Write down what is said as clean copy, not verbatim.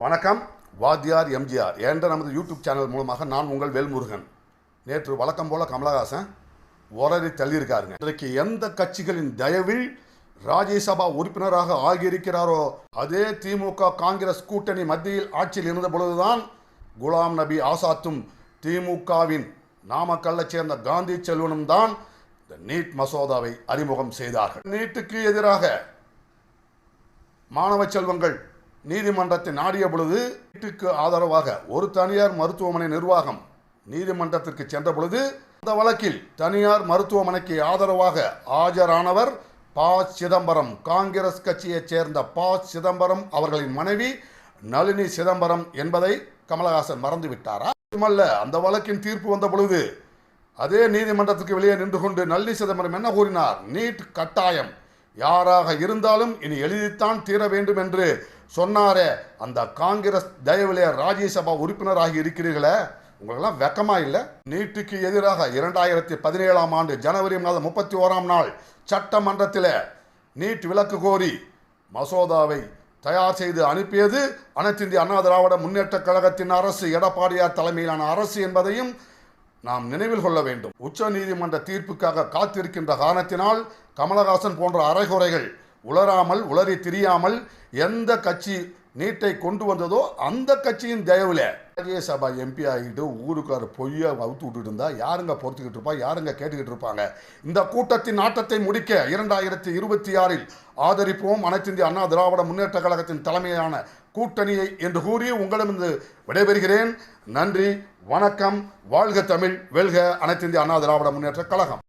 வணக்கம். வாத்தியார் எம்ஜிஆர் என்ற நமது யூடியூப் சேனல் மூலமாக நான் உங்கள் வேல்முருகன். நேற்று வழக்கம் போல கமலஹாசன் உரறி தள்ளியிருக்காருங்க. இன்றைக்கு எந்த கட்சிகளின் தயவில் ராஜ்யசபா உறுப்பினராக ஆகியிருக்கிறாரோ அதே திமுக காங்கிரஸ் கூட்டணி மத்தியில் ஆட்சியில் இருந்த பொழுதுதான் குலாம் நபி ஆசாத்தும் திமுகவின் நாமக்கல்லை சேர்ந்த காந்தி செல்வனும் தான் இந்த நீட் மசோதாவை அறிமுகம் செய்தார்கள். நீட்டுக்கு எதிராக மாணவ செல்வங்கள் நீதிமன்றத்தை நாடிய பொழுது நீட்டுக்கு ஆதரவாக ஒரு தனியார் மருத்துவமனை நிர்வாகம் நீதிமன்றத்திற்கு சென்ற பொழுது அந்த வழக்கில் தனியார் மருத்துவமனைக்கு ஆதரவாக ஆஜரானவர் ப. சிதம்பரம், காங்கிரஸ் கட்சியைச் சேர்ந்த ப. சிதம்பரம் அவர்களின் மனைவி நளினி சிதம்பரம் என்பதை கமலஹாசன் மறந்துவிட்டாரா? மட்டுமல்ல, அந்த வழக்கின் தீர்ப்பு வந்த பொழுது அதே நீதிமன்றத்துக்கு வெளியே நின்று கொண்டு நளினி சிதம்பரம் என்ன கூறினார்? நீட் கட்டாயம், யாராக இருந்தாலும் இனி எழுதித்தான் தீர வேண்டும் என்று சொன்னாரே. அந்த காங்கிரஸ் தயவிலே ராஜ்யசபா உறுப்பினராகி இருக்கிறீர்களே, உங்களெல்லாம் வெக்கமா இல்லை? நீட்டுக்கு எதிராக 2017 ஆண்டு ஜனவரி மாதம் 31 நாள் சட்டமன்றத்தில் நீட் விலக்கு கோரி மசோதாவை தயார் செய்து அனுப்பியது அனைத்து இந்திய அண்ணா திராவிட முன்னேற்ற கழகத்தின் அரசு, எடப்பாடியார் தலைமையிலான அரசு என்பதையும் நாம் நினைவில் கொள்ள வேண்டும். உச்ச நீதிமன்ற தீர்ப்புக்காக காத்திருக்கின்ற காரணத்தினால் கமலஹாசன் போன்ற அரைகுறைகள் உளராமல் உளறி திரியாமல் எந்த கட்சி நீட்டை கொண்டு வந்ததோ அந்த கட்சியின் தயவுல ராஜ்யசபா எம்பி ஆகிட்டு ஊருக்கார பொய்யை அவுத்து விட்டுட்டு இருந்தா யாருங்க பொறுத்துக்கிட்டு இருப்பா, யாருங்க கேட்டுக்கிட்டு இருப்பாங்க? இந்த கூட்டத்தின் ஆட்டத்தை முடிக்க 2026 ஆதரிப்போம் அனைத்து இந்திய அண்ணா திராவிட முன்னேற்ற கழகத்தின் தலைமையான கூட்டணியை என்று கூறி உங்களிடமிருந்து விடைபெறுகிறேன். நன்றி, வணக்கம். வாழ்க தமிழ், வெல்க அனைத்து இந்திய அண்ணா திராவிட முன்னேற்ற கழகம்.